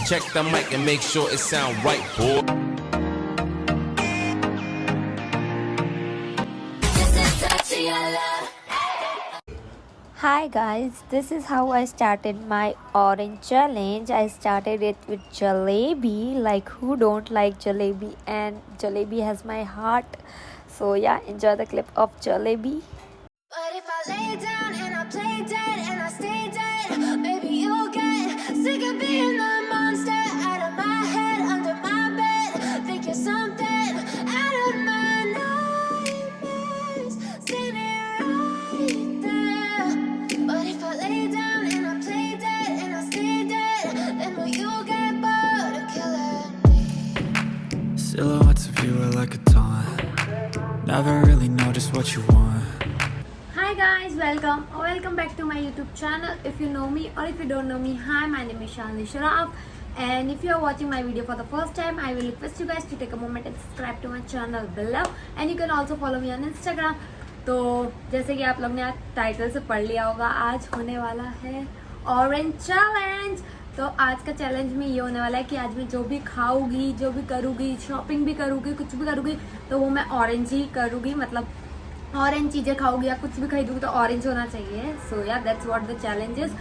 Check the mic and make sure it sound right, boy. Hi guys, this is how I started my orange challenge. I started it with jalebi. Like, who don't like jalebi? And jalebi has my heart. So yeah, enjoy the clip of jalebi. But if I lay down and I play dead and I stay dead, maybe you'll get sick of being the monster out of my head, under my bed. Think you're something out of my nightmares, standing right there. But if I lay down and I play dead and I stay dead, then will you get bored of killing me? Silhouettes of you are like a taunt. Never really know just what you want. Hi guys, welcome back to my YouTube channel. If you know me or if you don't know me, hi, my name is Shalini Sharaf, and if you are watching my video for the first time, I will request you guys to take a moment and subscribe to my channel below, and you can also follow me on Instagram. तो जैसे कि आप लोग ने आज title से पढ़ लिया होगा, आज होने वाला है ऑरेंज चैलेंज। तो आज का चैलेंज में ये होने वाला है कि आज मैं जो भी खाऊंगी, जो भी करूँगी, शॉपिंग भी करूँगी, कुछ भी करूँगी, तो वो मैं ऑरेंज ही करूँगी। मतलब ऑरेंज चीज़ें खाओगी या कुछ भी खरीदूँगी तो ऑरेंज होना चाहिए। सो या that's what the challenge is.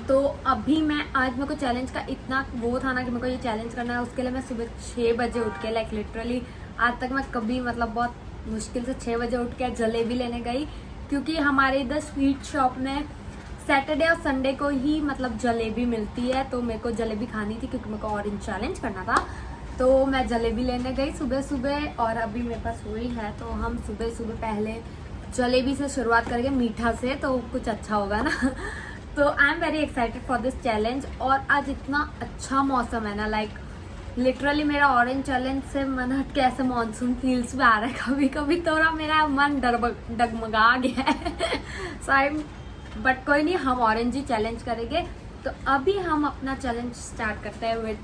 तो अभी मैं आज मेरे को चैलेंज का इतना वो था ना कि मेरे को ये चैलेंज करना है, उसके लिए मैं सुबह 6 बजे उठ के, लाइक लिटरली आज तक मैं कभी मतलब बहुत मुश्किल से 6 बजे उठ के जलेबी लेने गई, क्योंकि हमारे इधर स्वीट शॉप में सैटरडे और संडे को ही मतलब जलेबी मिलती है। तो मेरे को जलेबी खानी थी क्योंकि मेरे को ऑरेंज चैलेंज करना था। तो मैं जलेबी लेने गई सुबह सुबह, और अभी मेरे पास वही है। तो हम सुबह सुबह पहले जलेबी से शुरुआत करेंगे, मीठा से, तो कुछ अच्छा होगा ना। तो I am very excited for this challenge. और आज इतना अच्छा मौसम है ना, लाइक लिटरली मेरा ऑरेंज चैलेंज से मन हट के ऐसे मानसून फील्स में आ रहा है। कभी कभी थोड़ा मेरा मन डगमगा गया है। सो बट कोई नहीं, हम ऑरेंज ही चैलेंज करेंगे। तो अभी हम अपना चैलेंज स्टार्ट करते हैं विद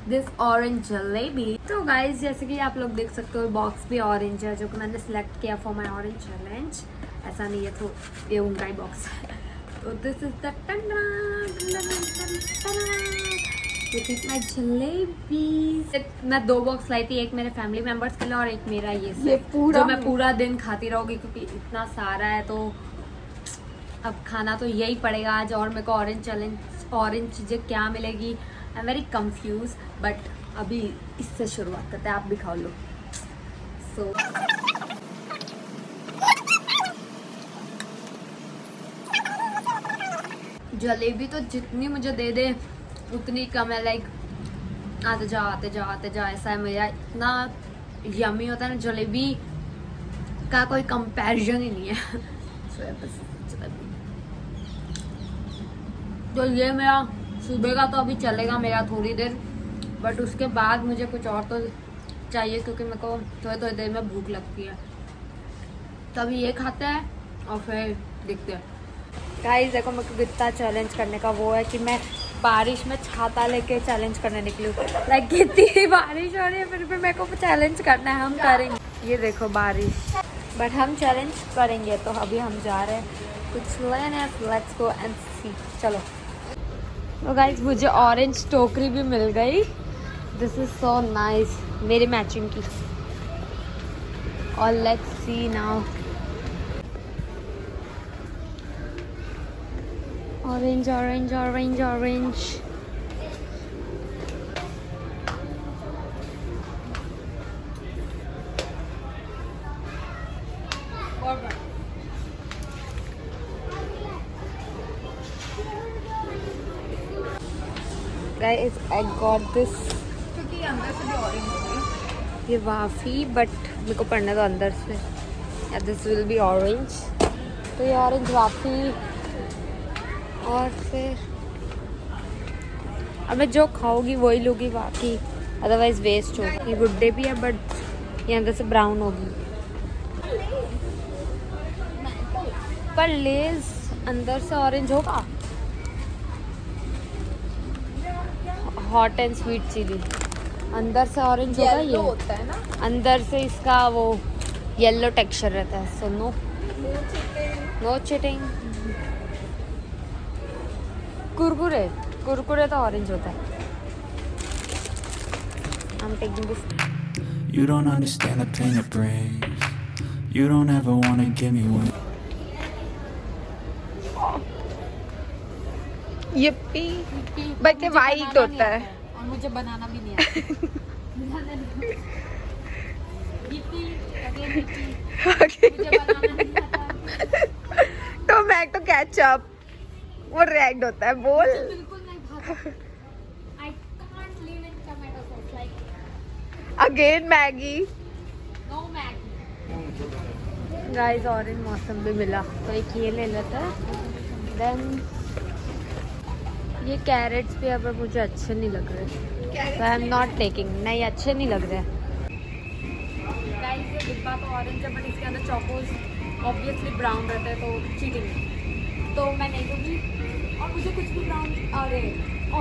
दिस ऑरेंज जलेबी। तो गाइज जैसे कि आप लोग देख सकते हो, बॉक्स भी ऑरेंज है जो कि मैंने सिलेक्ट किया फॉर माई ऑरेंज चैलेंज। ऐसा नहीं है, तो ये उनका ही बॉक्स है। तो this is the my jalebi. मैं 2 बॉक्स लाई थी, एक मेरे फैमिली मेंबर्स के लिए और एक मेरा ये पूरा जो मैं पूरा दिन खाती रहूंगी, क्योंकि इतना सारा है। तो अब खाना तो यही पड़ेगा आज। और मेरे को ऑरेंज चीज़ें क्या मिलेगी, I am very confuse. But अभी इससे शुरुआत करते हैं, आप भी खा लो। सो जलेबी तो जितनी मुझे दे दे उतनी कम है। लाइक आते जाओ ऐसा है मेरा। इतना यमी होता है ना जलेबी का, कोई कंपैरिजन ही नहीं है। तो ये मेरा सुबह का तो अभी चलेगा मेरा थोड़ी देर, बट उसके बाद मुझे कुछ और तो चाहिए, क्योंकि मेरे को थोड़ी देर में भूख लगती है। तो अभी ये खाते हैं और फिर देखते हैं। गाइस देखो, मेरे को कितना चैलेंज करने का वो है कि मैं बारिश में छाता लेके चैलेंज करने निकली हूँ। लाइक कितनी बारिश हो रही है, फिर भी मेरे को चैलेंज करना है, हम करेंगे। ये देखो बारिश, बट हम चैलेंज करेंगे। तो अभी हम जा रहे हैं कुछ लेने, लेट्स गो एंड सी। चलो। तो गाइस मुझे ऑरेंज टोकरी भी मिल गई। दिस इज सो नाइस, मेरे मैचिंग की। और let's see now. Orange orange orange orange. Guys, I got this। क्योंकि अंदर से भी ऑरेंज होगी ये वाफी, बट मेरे को पढ़ना था अंदर से। या दिस विल बी ऑरेंज। तो ये ऑरेंज वाफी, और फिर अब मैं जो खाऊंगी वही लूँगी, बाकी अदरवाइज वेस्ट होगी। ये गुड्डे भी है, बट ये अंदर से ब्राउन होगी। पर लेज अंदर से ऑरेंज होगा। हॉट एंड स्वीट चिली अंदर से ऑरेंज होगा। ये होता है ना, अंदर से इसका वो येलो टेक्सचर रहता है। So no cheating. कुरकुरे तो ऑरेंज होता है। I'm taking this. You don't understand the pain it brings. You don't ever wanna give me one. yippee but ये वाइट होता है और मुझे बनाना भी नहीं आता। Yippee, again yippee, मुझे बनाना नहीं आता। टोमेटो केचप वो रेड होता है बोल बिल्कुल नहीं खाता। I can't live in tomato sauce, like again Maggi no Maggi। Guys orange मौसम भी मिला तो एक ये ले लेते हैं देन ये कैरेट्स भी अब मुझे अच्छे नहीं लग रहे so I am not taking नहीं अच्छे नहीं लग रहे गाइस ये डिब्बा तो ऑरेंज है बट इसके अंदर चोकोस ऑब्वियसली ब्राउन रहता है तो चीटिंग तो मैं नहीं दूँगी। और मुझे कुछ भी ब्राउन अरे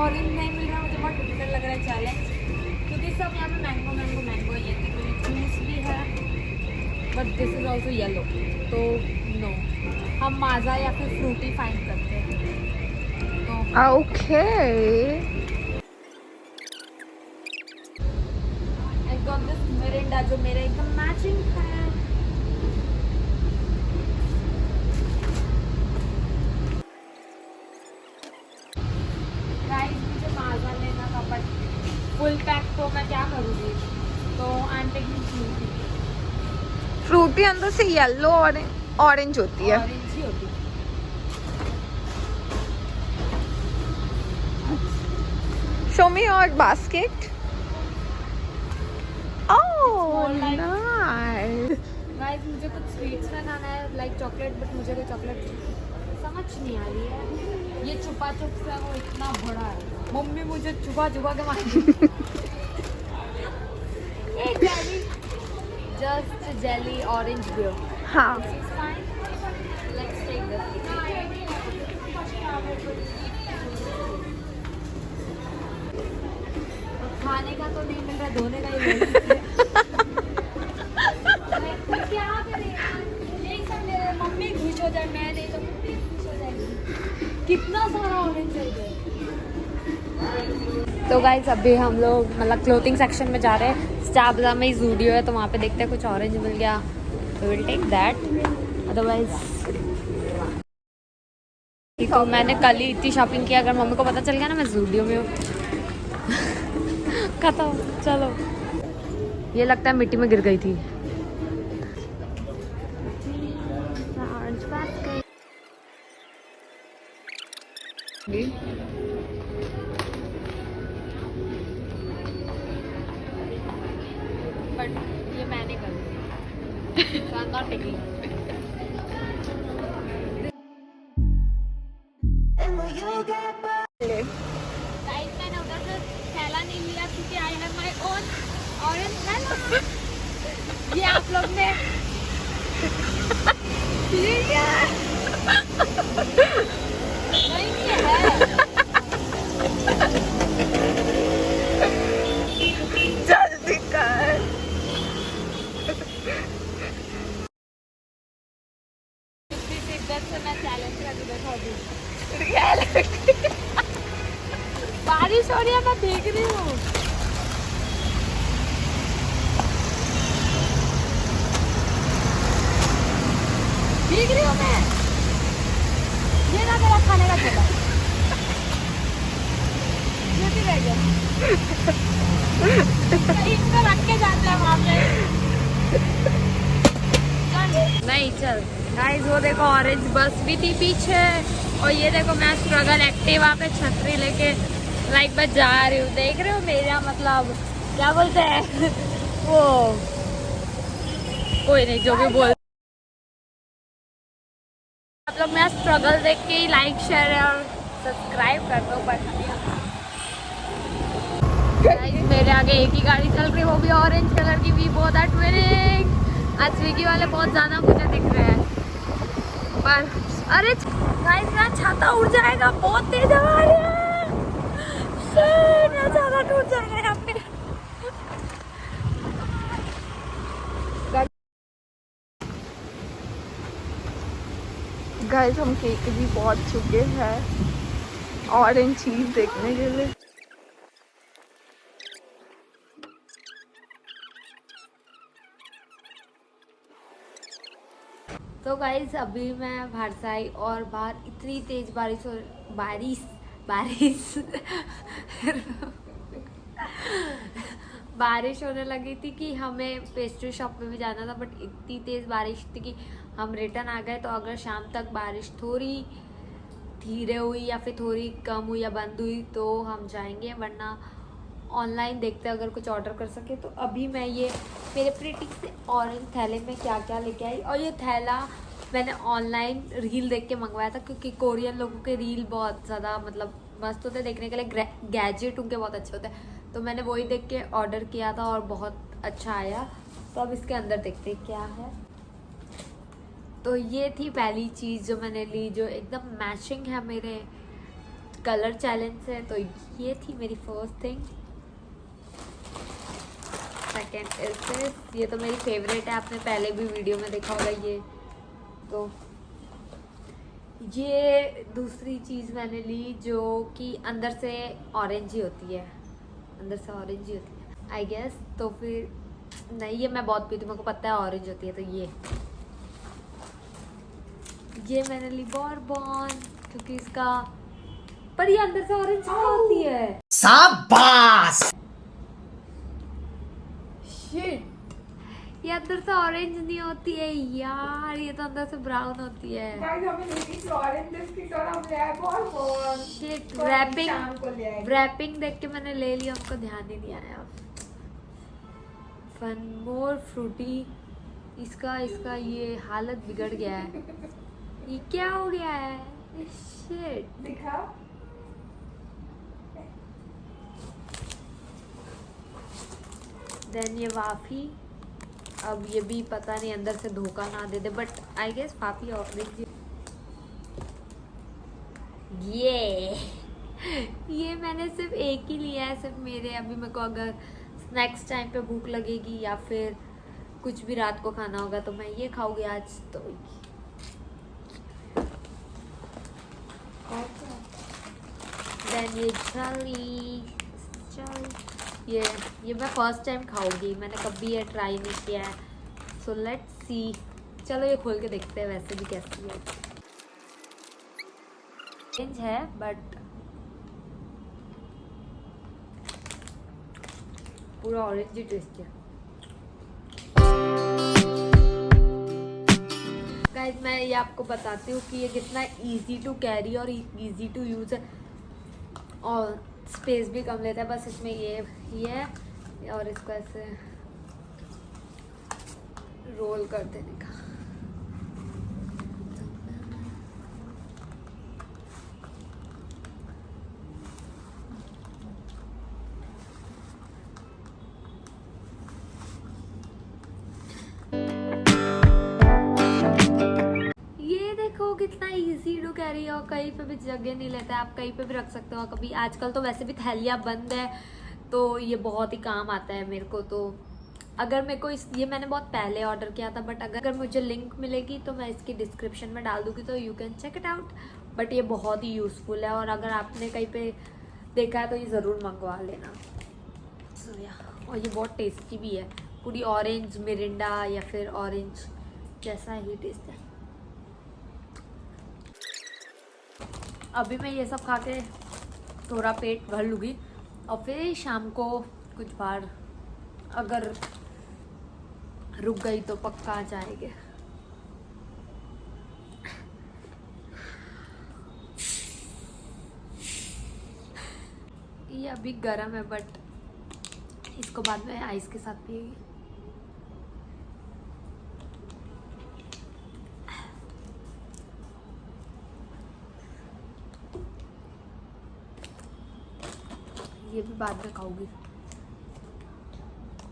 ऑरेंज नहीं मिल रहा मुझे बहुत डिफिकल्ट लग रहा है चैलेंज क्योंकि सब यहाँ पे मैंगो ये जूस भी है but this is also yellow तो नो हम माजा या फिर फ्रूटी फाइंड करते हैं तो okay I got this Mirinda जो मेरे एकदम मैचिंग है। गाइस मुझे माजा लेना था बट फुल पैक तो मैं क्या करूँगी तो I am taking Frooti. Frooti अंदर से येलो और ऑरेंज होती है ऑरेंज ही होती है। Show me your basket oh like- nice guys मुझे कुछ स्वीट्स में खाना है लाइक चॉकलेट बट मुझे कोई चॉकलेट समझ नहीं आ रही है। ये छुपा छुप से वो इतना बड़ा है मम्मी मुझे छुपा छुपा के मांगी एक jelly just jelly orange beer हाँ is fine let's take this. खाने का तो नहीं मिल रहा धोने का ही मिल रहा है। क्या करें यही सब मेरे मम्मी खुश हो जाए मैं नहीं तो मम्मी खुश हो जाएगी। कितना सारा ऑरेंज है तो गाइस अभी हम लोग मतलब क्लोथिंग सेक्शन में जा रहे हैं। स्टार बाजार में ज़ूडियो है तो वहाँ पे देखते हैं कुछ ऑरेंज मिल गया तो विल टेक दैट अदरवाइज तो मैंने कल ही इतनी शॉपिंग की अगर मम्मी को पता चल गया ना मैं ज़ूडियो में हूँ खत्म चलो। ये लगता है मिट्टी में गिर गई थी। बट ये मैंने कर दिया। I'm not taking it. Guys, मैंने उधर से थैला नहीं लिया क्योंकि I have my own orange थैला। ये आप लोग ने नहीं किया है। जल्दी कर इधर से मैं चैलेंज करके बैठा हूँ। रियलिटी बारिश हो रही है मैं देख रही हूँ। भीग रही हूँ मैं। ये ना मेरा खाने का ठेला। ये भी रह गया। इसमें रख के जाते हैं वहाँ पे। नहीं चल गाइस वो देखो ऑरेंज बस भी थी पीछे और ये देखो मैं स्ट्रगल एक्टिवा पे छतरी लेके लाइक मैं जा रही हूँ। देख रहे हो मेरा मतलब क्या बोलते हैं वो कोई नहीं जो भी बोल आप लोग मेरा स्ट्रगल देख के लाइक शेयर और सब्सक्राइब कर दो बटन। मेरे आगे एक ही गाड़ी चल रही वो भी ऑरेंज कलर की वी बोथ आर ट्विनिंग। आज स्विगी वाले बहुत ज़्यादा मुझे दिख रहे हैं पर अरे गाइस मेरा छाता उड़ जाएगा बहुत तेज हवा है। मेरा छाता टूट जाएगा यहाँ पे। गाइस हम केक भी पहुंच चुके हैं ऑरेंज चीज देखने के लिए। तो गाइस अभी मैं बाहर से आई और बाहर इतनी तेज बारिश होने लगी थी कि हमें पेस्ट्री शॉप में भी जाना था, बट इतनी तेज़ बारिश थी कि हम रिटर्न आ गए। तो अगर शाम तक बारिश थोड़ी धीरे हुई या फिर थोड़ी कम हुई या बंद हुई तो हम जाएंगे, वरना ऑनलाइन देखते अगर कुछ ऑर्डर कर सके। तो अभी मैं ये मेरे प्रिटी से ऑरेंज थैले में क्या क्या लेके आई, और ये थैला मैंने ऑनलाइन रील देख के मंगवाया था, क्योंकि कोरियन लोगों के रील बहुत ज़्यादा मतलब मस्त होते हैं देखने के लिए, गैजेट उनके बहुत अच्छे होते हैं। तो मैंने वही देख के ऑर्डर किया था और बहुत अच्छा आया। तो अब इसके अंदर देखते हैं क्या है। तो ये थी पहली चीज़ जो मैंने ली, जो एकदम मैचिंग है मेरे कलर चैलेंज से। तो ये थी मेरी first thing. Second is this, ये तो मेरी फेवरेट है, आपने पहले भी वीडियो में देखा होगा ये। तो ये दूसरी चीज़ मैंने ली जो कि अंदर से ऑरेंज ही होती है, अंदर से ऑरेंज ही होती है आई गेस। तो फिर नहीं, ये मैं बहुत पीती हूँ, मेरे को पता है ऑरेंज होती है। तो ये मैंने ली बॉर्बन, क्योंकि इसका पर ये अंदर से ऑरेंज होती है। शाबाश। शिट, ये अंदर से ऑरेंज नहीं होती है यार, ये तो अंदर से ब्राउन होती है। शिट, रैपिंग देख के मैंने ले लिया, उनको ध्यान ही नहीं आया। फन मोर फ्रूटी, इसका ये हालत बिगड़ गया है, ये क्या हो गया है? शिट, दिखा। देन ये वाफी, अब ये भी पता नहीं अंदर से धोखा ना दे दे, बट आई गेस वाफी ऑरेंज। ये मैंने सिर्फ एक ही लिया है, सिर्फ मेरे। अभी मेरे को अगर स्नैक्स टाइम पे भूख लगेगी या फिर कुछ भी रात को खाना होगा तो मैं ये खाऊंगी आज। तो देन ये ये मैं फर्स्ट टाइम खाऊंगी, मैंने कभी ये ट्राई नहीं किया है। सो लेट्स सी, चलो ये खोल के देखते हैं वैसे भी कैसी है। ऑरेंज है बट पूरा ऑरेंज ही टेस्ट है। गाइस मैं ये आपको बताती हूँ कि ये कितना इजी टू कैरी और इजी टू यूज़ है, और स्पेस भी कम लेता है। बस इसमें ये है और इसको ऐसे रोल कर देने का। कितना इजी टू कैरी, और कहीं पे भी जगह नहीं लेता है, आप कहीं पे भी रख सकते हो। कभी आजकल तो वैसे भी थैलियाँ बंद है, तो ये बहुत ही काम आता है मेरे को। तो अगर मेरे को ये मैंने बहुत पहले ऑर्डर किया था, बट अगर मुझे लिंक मिलेगी तो मैं इसकी डिस्क्रिप्शन में डाल दूँगी, तो you can check it out. But ये बहुत ही यूज़फुल है, और अगर आपने कहीं पे देखा है तो ये ज़रूर मंगवा लेना। और ये बहुत टेस्टी भी है, पूरी ऑरेंज मिरिंडा या फिर ऑरेंज जैसा ही टेस्ट है। अभी मैं ये सब खा के थोड़ा पेट भर लूँगी, और फिर शाम को कुछ बार अगर रुक गई तो पक्का आ जाएंगे। ये अभी गर्म है, बट इसको बाद में आइस के साथ पिएगी। ये भी बाद में खाऊंगी।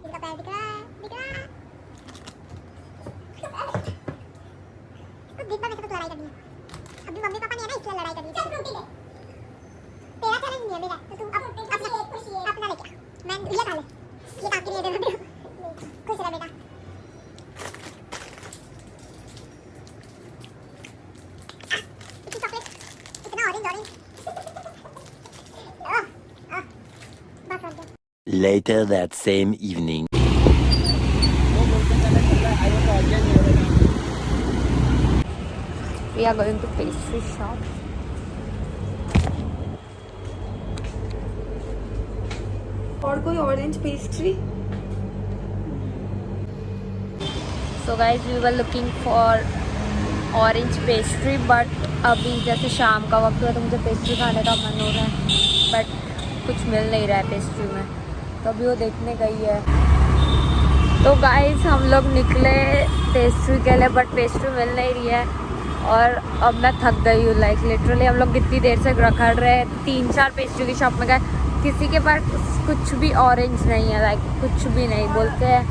इनका पैर दिख रहा है, दिख रहा है। तो दिन भर में से तो लड़ाई करनी है। अभी मम्मी पापा नहीं है ना, इसलिए लड़ाई करनी है। तेरा चैलेंज नहीं है मेरा, तो तू अपना लेके आ। मैं ये खा ले, ये काट के लिए दे रही हूँ। खुश रह बेटा। इतनी चॉकलेट, इतना orange. Later that same evening. We are going to pastry shop. और कोई orange pastry. So guys we were looking for orange pastry, but अभी जैसे शाम का वक्त है तो मुझे पेस्ट्री खाने का मन हो रहा है, बट कुछ मिल नहीं रहा है पेस्ट्री में, तो अभी वो देखने गई है. तो गाइज हम लोग निकले पेस्ट्री के लिए, बट पेस्ट्री मिल नहीं रही है और अब मैं थक गई हूँ. लाइक लिटरली हम लोग कितनी देर से रखड़ रहे, 3-4 पेस्ट्री की शॉप में गए, किसी के पास कुछ भी ऑरेंज नहीं है. लाइक कुछ भी नहीं, बोलते हैं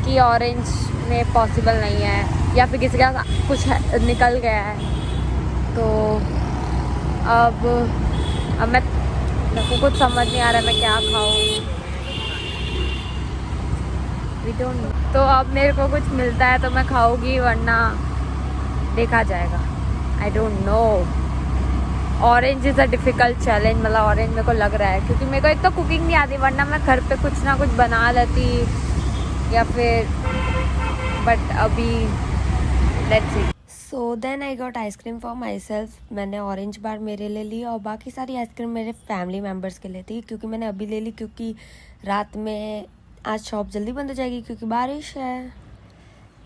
कि ऑरेंज में पॉसिबल नहीं है, या फिर किसी का कुछ निकल गया है. तो अब मेरे को कुछ समझ नहीं आ रहा है मैं क्या खाऊँ. तो अब मेरे को कुछ मिलता है तो मैं खाऊंगी, वरना देखा जाएगा. I don't know. Orange is a difficult challenge. मतलब ऑरेंज मेरे को लग रहा है, क्योंकि मेरे को एक तो कुकिंग नहीं आती, वरना मैं घर पे कुछ ना कुछ बना लेती, या फिर बट अभी let's see. So then I got ice cream for myself. मैंने ऑरेंज बार मेरे लिए ली और बाकी सारी आइसक्रीम मेरे फैमिली मेम्बर्स के लिए थी, क्योंकि मैंने अभी ले ली क्योंकि रात में आज शॉप जल्दी बंद हो जाएगी क्योंकि बारिश है.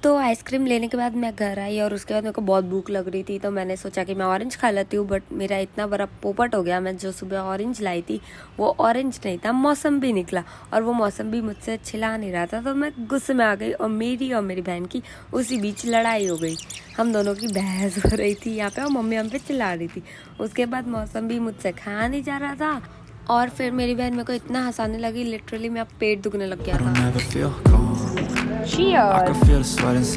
तो आइसक्रीम लेने के बाद मैं घर आई और उसके बाद मेरे को बहुत भूख लग रही थी, तो मैंने सोचा कि मैं ऑरेंज खा लेती हूँ. बट मेरा इतना बड़ा पोपट हो गया, मैं जो सुबह ऑरेंज लाई थी वो ऑरेंज नहीं था, मौसम्बी निकला, और वो मौसम्बी मुझसे छिला नहीं रहा था. तो मैं गुस्से में आ गई और मेरी बहन की उसी बीच लड़ाई हो गई. हम दोनों की बहस हो रही थी यहाँ पे और मम्मी हम पे चिल्ला रही थी. उसके बाद मौसम्बी मुझसे खाया नहीं जा रहा था और फिर मेरी बहन मेरे को इतना हंसाने लगी, लिटरली मेरा पेट दुखने लग गया था.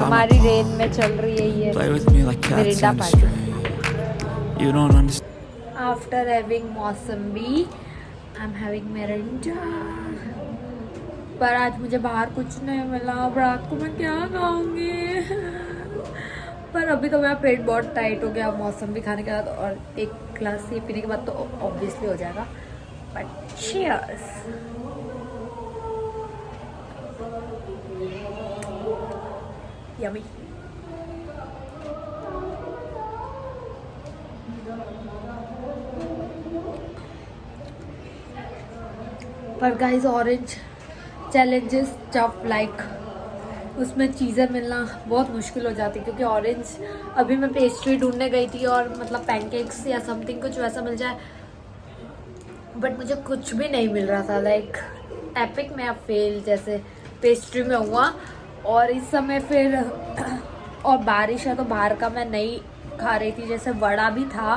हमारी रेन में चल रही है ये Mirinda party. After having mosambi I am having Mirinda. पर आज मुझे बाहर कुछ नहीं मिला, अब रात को मैं क्या खाऊंगी. पर अभी तो मेरा पेट बहुत टाइट हो गया मौसम्बी खाने के बाद, और एक ग्लास ये पीने के बाद तो ऑब्वियसली हो जाएगा. But cheers. यम्मी. पर guys orange challenges tough. Like उसमें चीज़ें मिलना बहुत मुश्किल हो जाती, क्योंकि ऑरेंज अभी मैं पेस्ट्री ढूंढने गई थी और मतलब पैनकेक्स या समथिंग कुछ वैसा मिल जाए, बट मुझे कुछ भी नहीं मिल रहा था. लाइक एपिक में फेल जैसे पेस्ट्री में हुआ. और इस समय फिर और बारिश है तो बाहर का मैं नहीं खा रही थी. जैसे वड़ा भी था,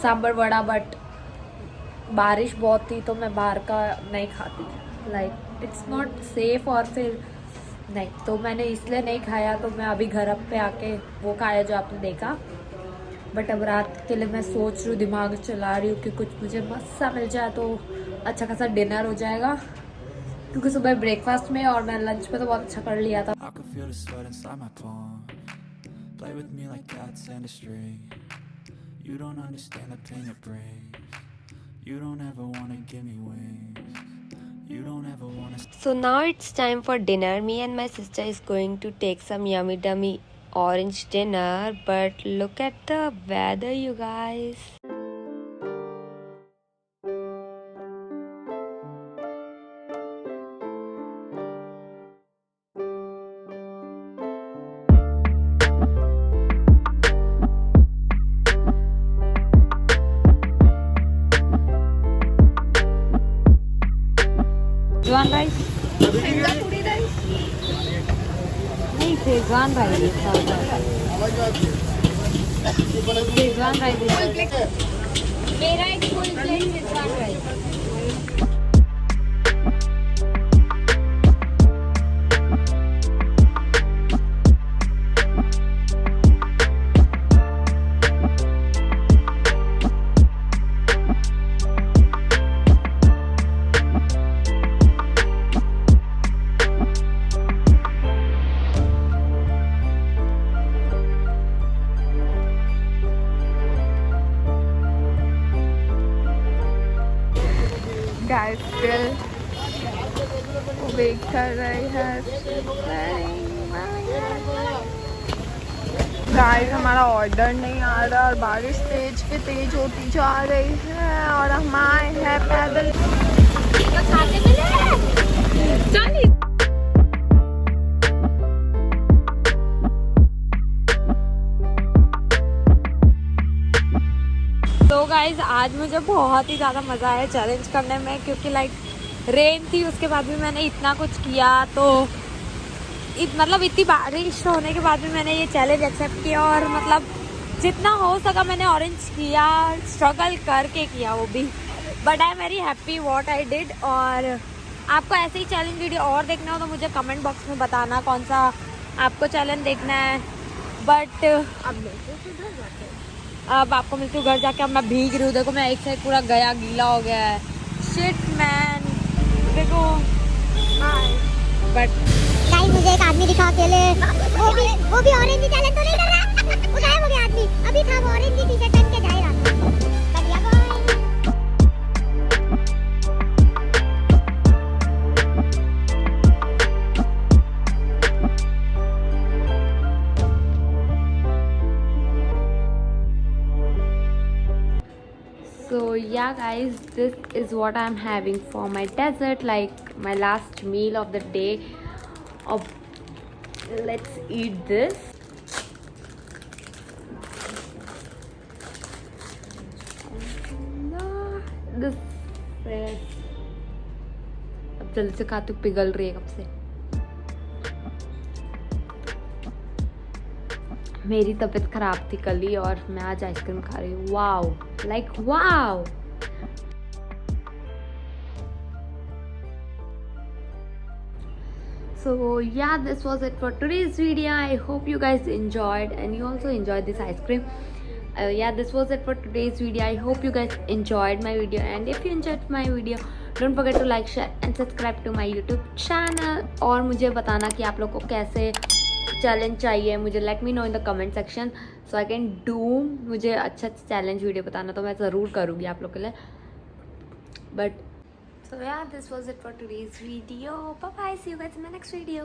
सांभर वड़ा, बट बारिश बहुत थी तो मैं बाहर का नहीं खाती. Like it's not safe. और फिर नहीं, तो मैंने इसलिए नहीं खाया. तो मैं अभी घर पे आके वो खाया जो आपने देखा. बट अब रात के लिए मैं सोच रही हूँ, दिमाग चला रही हूँ कि कुछ मुझे मस्त सा मिल जाए तो अच्छा खासा डिनर हो जाएगा, क्योंकि सुबह ब्रेकफास्ट में और मैं लंच में तो बहुत अच्छा कर लिया था. So now it's time for dinner. Me and my sister is going to take some yummy dummy orange dinner, but look at the weather, you guys. Schezwan rice नहीं, शेजवान राइस. शेजवान राइस मेरा एक full plate Schezwan rice. guys still wait कर रहे हैं. Guys हमारा order नहीं आ रहा और बारिश तेज पे तेज होती जा रही है और हम आए हैं पैदल। तो गाइज आज मुझे बहुत ही ज़्यादा मज़ा आया चैलेंज करने में, क्योंकि लाइक रेन थी, उसके बाद भी मैंने इतना कुछ किया। तो मतलब इतनी बारिश होने के बाद भी मैंने ये चैलेंज एक्सेप्ट किया और मतलब जितना हो सका मैंने ऑरेंज किया, स्ट्रगल करके किया वो भी। But I am very happy what I did. और आपको ऐसे ही चैलेंज वीडियो और देखना हो तो मुझे कमेंट बॉक्स में बताना कौन सा आपको चैलेंज देखना है। बट अब आपको मिलती हूँ घर जाके। अब मैं भीग रही हूँ, देखो मैं एक साइड पूरा गया गीला हो गया है। शिट मैन, देखो। बट गाइस मुझे एक आदमी दिखा अकेले, वो भी ऑरेंज चैलेंज तो नहीं कर रहा। वो गायब हो गया आदमी, अभी था वो ऑरेंज की टी-शर्ट पहन के जा रहा था। बढ़िया boy. so yeah guys, this is what I'm having for my dessert, like my last meal of the day. Let's eat this. This is, अब जल्दी से खा, तू पिघल रही है कब से। मेरी तबीयत खराब थी कल ही और मैं आज आइसक्रीम खा रही हूँ। Wow, like wow. So yeah, this was it for today's video. I hope you guys enjoyed and you also enjoyed this ice cream. Yeah, this was it for today's video. I hope you guys enjoyed my video, and if you enjoyed my video, don't forget to like, share and subscribe to my YouTube channel. और मुझे बताना कि आप लोग को कैसे challenge चाहिए, मुझे let me know in the comment section so I can do. मुझे अच्छा चैलेंज वीडियो बताना तो मैं ज़रूर करूँगी आप लोग के लिए। But so yeah, this was it for today's video. Bye bye, see you guys in my next video.